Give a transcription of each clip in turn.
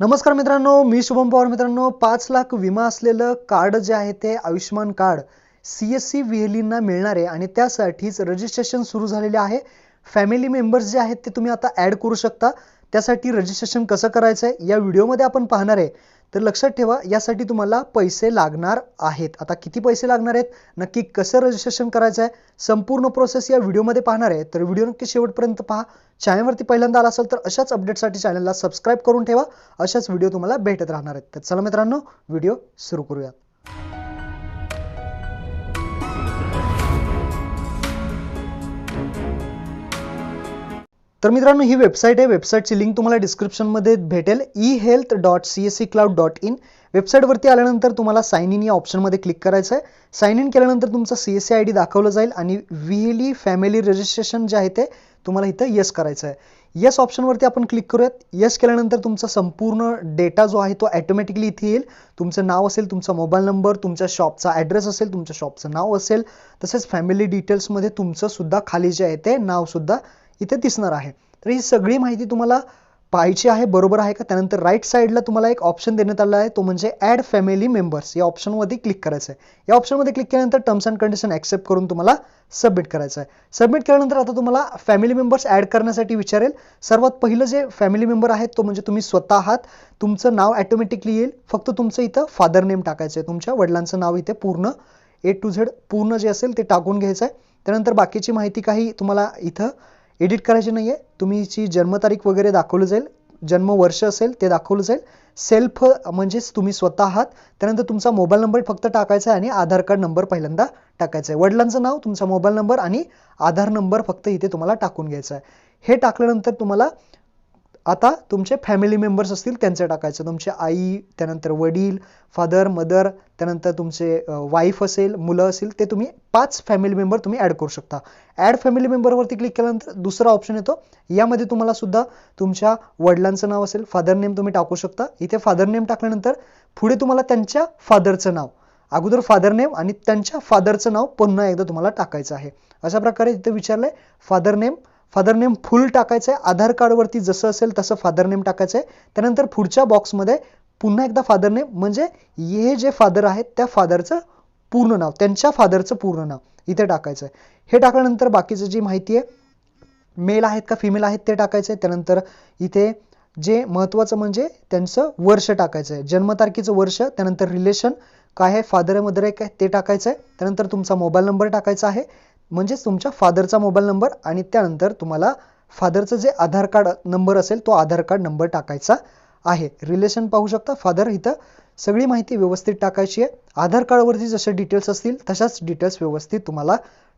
नमस्कार मित्रांनो, मी शुभम पवार. मित्रांनो, 5 लाख विमा असलेलं कार्ड जे आहे ते आयुष्यमान कार्ड CSC व्हीएलईंना मिळणार आहे आणि त्यासाठीच रजिस्ट्रेशन सुरू झालेले आहे. फॅमिली मेंबर्स जे आहेत ते तुम्ही आता ॲड करू शकता. त्यासाठी रजिस्ट्रेशन कसं करायचं आहे या व्हिडिओमध्ये आपण पाहणार आहे. तर लक्षात ठेवा, यासाठी तुम्हाला पैसे लागणार आहेत. आता किती पैसे लागणार आहेत, नक्की कसं रजिस्ट्रेशन करायचं आहे, संपूर्ण प्रोसेस या व्हिडिओमध्ये पाहणार आहे. तर व्हिडिओ नक्की शेवटपर्यंत पहा. चॅनलवरती पहिल्यांदा आला असेल तर अशाच अपडेटसाठी चॅनलला सबस्क्राईब करून ठेवा. अशाच व्हिडिओ तुम्हाला भेटत राहणार आहेत. तर चला मित्रांनो, व्हिडिओ सुरू करूयात. तर मित्रांनो, ही वेबसाईट आहे. वेबसाईटची लिंक तुम्हाला डिस्क्रिप्शनमध्ये भेटेल. ehealth.csccloud.in. वेबसाईटवरती आल्यानंतर तुम्हाला साइन इन या ऑप्शनमध्ये क्लिक करायचं आहे. साइन इन केल्यानंतर तुमचा CSC ID दाखवलं जाईल आणि व्हीएलई फॅमिली रजिस्ट्रेशन जे आहे ते तुम्हाला इथं येस करायचं आहे. येस ऑप्शनवरती आपण क्लिक करूयात. येस केल्यानंतर तुमचा संपूर्ण डेटा जो आहे तो ऑटोमॅटिकली इथे येईल. तुमचं नाव असेल, तुमचा मोबाईल नंबर, तुमच्या शॉपचा ॲड्रेस असेल, तुमच्या शॉपचं नाव असेल, तसेच फॅमिली डिटेल्समध्ये तुमचं सुद्धा खाली जे आहे ते नावसुद्धा इथे दिसणार आहे. तर ही सगळी माहिती तुम्हाला पाहायची आहे, बरोबर आहे का? त्यानंतर राईट साईडला तुम्हाला एक ऑप्शन देण्यात आला आहे, तो म्हणजे ॲड फॅमिली मेंबर्स. या ऑप्शनमध्ये क्लिक करायचं आहे. या ऑप्शनमध्ये क्लिक केल्यानंतर टर्म्स अँड कंडिशन ॲक्सेप्ट करून तुम्हाला सबमिट करायचं आहे. सबमिट केल्यानंतर आता तुम्हाला फॅमिली मेंबर्स ॲड करण्यासाठी विचारेल. सर्वात पहिलं जे फॅमिली मेंबर आहेत तो म्हणजे तुम्ही स्वतः आहात. तुमचं नाव ऑटोमॅटिकली येईल. फक्त तुमचं इथं फादर नेम टाकायचं आहे. तुमच्या वडिलांचं नाव इथे पूर्ण A to Z पूर्ण जे असेल ते टाकून घ्यायचं आहे. त्यानंतर बाकीची माहिती काही तुम्हाला इथं एडिट करायची नाही आहे. तुमची जन्मतारीख वगैरे दाखवलं जाईल, जन्मवर्ष असेल ते दाखवलं जाईल. सेल्फ म्हणजेच तुम्ही स्वतः आहात. त्यानंतर तुमचा मोबाईल नंबर फक्त टाकायचा आहे आणि आधार कार्ड नंबर पहिल्यांदा टाकायचा आहे. वडिलांचं नाव, तुमचा मोबाईल नंबर आणि आधार नंबर फक्त इथे तुम्हाला टाकून घ्यायचा आहे. हे टाकल्यानंतर तुम्हाला आता तुमचे फॅमिली मेंबर्स असतील त्यांचं टाकायचं. तुमची आई, त्यानंतर वडील, फादर, मदर, त्यानंतर तुमचे वाईफ असेल, मुलं असेल, ते तुम्ही 5 फॅमिली मेंबर तुम्ही ॲड करू शकता. ॲड फॅमिली मेंबरवरती क्लिक केल्यानंतर दुसरा ऑप्शन येतो. यामध्ये तुम्हाला सुद्धा तुमच्या वडिलांचं नाव असेल, फादर नेम तुम्ही टाकू शकता. इथे फादर नेम टाकल्यानंतर पुढे तुम्हाला त्यांच्या फादरचं नाव, अगोदर फादर नेम आणि त्यांच्या फादरचं नाव पुन्हा एकदा तुम्हाला टाकायचं आहे. अशा प्रकारे इथे विचारलंय फादर नेम फुल टाकायचं आहे. आधार कार्डवरती जसं असेल तसं फादर नेम टाकायचं आहे. त्यानंतर पुढच्या बॉक्समध्ये पुन्हा एकदा फादर नेम, म्हणजे हे जे फादर आहेत त्या फादरचं पूर्ण नाव, त्यांच्या फादरचं पूर्ण नाव इथे टाकायचं आहे. हे टाकल्यानंतर बाकीचं जी माहिती आहे, मेल आहेत का फिमेल आहेत ते टाकायचं आहे. त्यानंतर इथे जे महत्त्वाचं म्हणजे त्यांचं वर्ष टाकायचं आहे, जन्मतारखेचं वर्ष. त्यानंतर रिलेशन काय आहे, फादर आहे मदर आहे काय ते टाकायचं आहे. त्यानंतर तुमचा मोबाईल नंबर टाकायचा आहे, म्हणजेच तुमच्या फादरचा मोबाईल नंबर. आणि त्यानंतर तुम्हाला फादरचं जे आधार कार्ड नंबर असेल तो आधार कार्ड नंबर टाकायचा आहे. रिलेशन पाहू शकता, फादर. इथं सगळी माहिती व्यवस्थित टाकायची आहे. आधार कार्डवरती जसे डिटेल्स असतील तशाच डिटेल्स व्यवस्थित तुम्हाला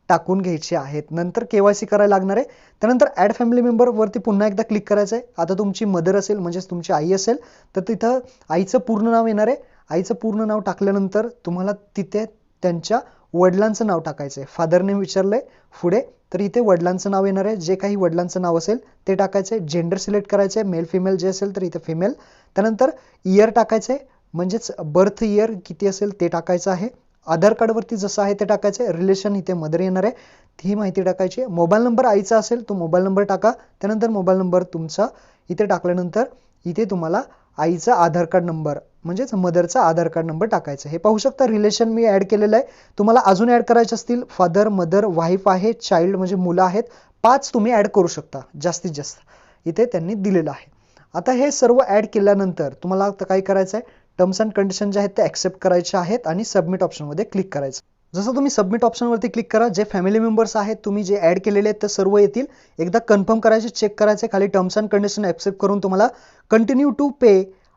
टाकून घ्यायचे आहेत. नंतर KYC करायला लागणार आहे. त्यानंतर ॲड फॅमिली मेंबरवरती पुन्हा एकदा क्लिक करायचं आहे. आता तुमची मदर असेल, म्हणजेच तुमची आई असेल, तर तिथं आईचं पूर्ण नाव येणार आहे. आईचं पूर्ण नाव टाकल्यानंतर तुम्हाला तिथे त्यांच्या वडिलांचं नाव टाकायचं आहे. फादर नेम विचारलंय पुढे, तर इथे वडिलांचं नाव येणार आहे. जे काही वडिलांचं नाव असेल ते टाकायचं आहे. जेंडर सिलेक्ट करायचं आहे, मेल फिमेल जे असेल तर इथे फिमेल. त्यानंतर इयर टाकायचं आहे, म्हणजेच बर्थ इयर किती असेल ते टाकायचं आहे. आधार कार्डवरती जसं आहे ते टाकायचं आहे. रिलेशन इथे मदर येणार आहे, ही माहिती टाकायची आहे. मोबाईल नंबर आईचा असेल तो मोबाईल नंबर टाका. त्यानंतर मोबाईल नंबर तुमचा इथे टाकल्यानंतर इथे तुम्हाला आईचा आधार कार्ड नंबर, म्हणजेच मदरचा आधार कार्ड नंबर टाकायचा. हे पाहू शकता, रिलेशन मी ॲड केलेलं आहे. तुम्हाला अजून ॲड करायचे असतील, फादर, मदर, वाईफ आहे, चाइल्ड म्हणजे मुलं आहेत, 5 तुम्ही ॲड करू शकता जास्तीत जास्त, इथे त्यांनी दिलेलं आहे. आता हे सर्व ॲड केल्यानंतर तुम्हाला आता काय करायचं आहे, टर्म्स अँड कंडिशन जे आहेत ते ॲक्सेप्ट करायचे आहेत आणि सबमिट ऑप्शनमध्ये क्लिक करायचं. जसं तुम्ही सबमिट ऑप्शनवरती क्लिक करा, जे फॅमिली मेंबर्स आहेत तुम्ही जे ॲड केलेले आहेत ते सर्व येतील. एकदा कन्फर्म करायचे, चेक करायचे, खाली टर्म्स अँड कंडिशन ॲक्सेप्ट करून तुम्हाला कंटिन्यू टू पे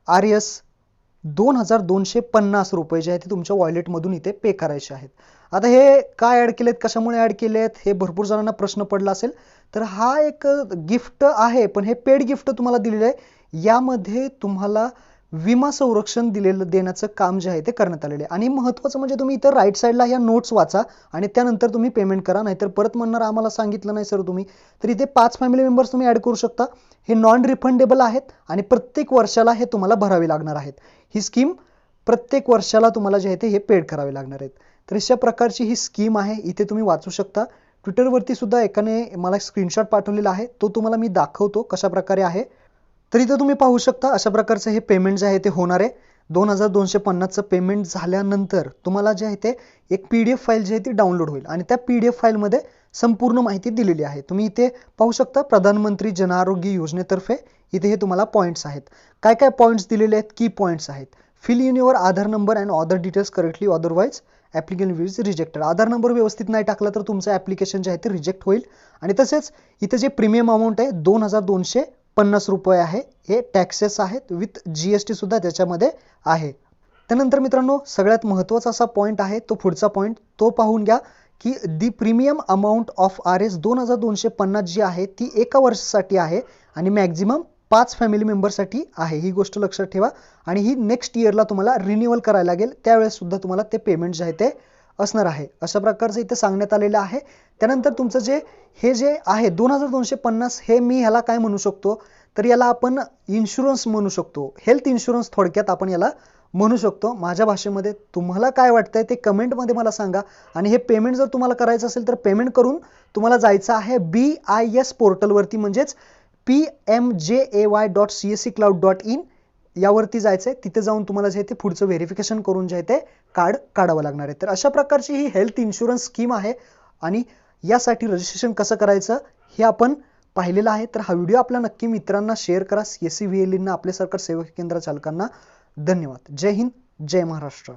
RS 2250 रुपये जे आहेत ते तुमच्या वॉलेटमधून इथे पे करायचे आहेत. आता हे काय ॲड केलेत, कशामुळे ॲड केलेत, हे भरपूर जणांना प्रश्न पडला असेल. तर हा एक गिफ्ट आहे, पण हे पेड गिफ्ट तुम्हाला दिलेलं आहे. यामध्ये तुम्हाला विमा संरक्षण देण्याचं काम जे आहे ते करण्यात आलेलं आहे. आणि महत्त्वाचं म्हणजे तुम्ही इथं राईट साईडला ह्या नोट्स वाचा आणि त्यानंतर तुम्ही पेमेंट करा, नाहीतर परत म्हणणार आम्हाला सांगितलं नाही सर तुम्ही. तर इथे 5 फॅमिली मेंबर्स तुम्ही ॲड करू शकता. हे नॉन रिफंडेबल आहेत आणि प्रत्येक वर्षाला हे तुम्हाला भरावे लागणार आहेत. ही स्कीम प्रत्येक वर्षाला तुम्हाला जे आहे ते हे पेड करावे लागणार आहेत. तर अशा प्रकारची ही स्कीम आहे, इथे तुम्ही वाचू शकता. ट्विटरवरती सुद्धा एकाने मला स्क्रीनशॉट पाठवलेला आहे, तो तुम्हाला मी दाखवतो कशा प्रकारे आहे. तर इथं तुम्ही पाहू शकता अशा प्रकारचं हे पेमेंट जे आहे ते होणार आहे. 2250चं पेमेंट झाल्यानंतर तुम्हाला जे आहे ते एक PDF फाईल जी आहे ती डाउनलोड होईल आणि त्या PDF फाईलमध्ये संपूर्ण माहिती दिलेली आहे. तुम्ही इथे पाहू शकता प्रधानमंत्री जन आरोग्य योजनेतर्फे इथे हे तुम्हाला पॉईंट्स आहेत. काय काय पॉईंट्स दिलेले आहेत, की पॉईंट्स आहेत. Fill in your Aadhaar number and other details correctly, otherwise application will rejected. Aadhaar number व्यवस्थित नाही टाकला तर तुमचं ॲप्लिकेशन जे आहे ते रिजेक्ट होईल. आणि तसेच इथे जे प्रीमियम अमाऊंट आहे 2250 रुपये आहे. हे टॅक्सेस आहेत विथ GST सुद्धा त्याच्यामध्ये आहे. त्यानंतर मित्रांनो सगळ्यात महत्त्वाचा असा पॉईंट आहे तो पुढचा पॉईंट तो पाहून घ्या की दी प्रीमियम अमाऊंट ऑफ RS 2250 जी आहे ती एका वर्षासाठी आहे आणि मॅक्झिमम 5 फॅमिली मेंबरसाठी आहे. ही गोष्ट लक्षात ठेवा आणि ही नेक्स्ट इयरला तुम्हाला रिन्युअल करायला लागेल, त्यावेळेस सुद्धा तुम्हाला ते पेमेंट जे आहे ते असणार आहे. अशा प्रकारचं इथे सांगण्यात आलेलं आहे. त्यानंतर तुमचं हे जे आहे 2250 हे मी ह्याला काय म्हणू शकतो, तर याला आपण इन्शुरन्स म्हणू शकतो. हेल्थ इन्शुरन्स थोडक्यात आपण याला म्हणू शकतो. माझ्या भाषेमध्ये तुम्हाला काय वाटतंय ते कमेंटमध्ये मला सांगा. आणि हे पेमेंट जर तुम्हाला करायचं असेल तर पेमेंट करून तुम्हाला जायचं आहे BIS पोर्टलवरती, म्हणजेच pmjay.csecloud.in यावरती जायचं आहे. तिथे जाऊन तुम्हाला जे आहे ते पुढचं व्हेरिफिकेशन करून जे आहे ते कार्ड काढावं लागणार आहे. तर अशा प्रकारची ही हेल्थ इन्शुरन्स स्कीम आहे आणि यासाठी रजिस्ट्रेशन कसं करायचं हे आपण पाहिलेलं आहे. तर हा व्हिडिओ आपल्या नक्की मित्रांना शेअर करा. CSE VLE आपले सरकार सेवा केंद्र चालकांना धन्यवाद. जय हिंद, जय महाराष्ट्र.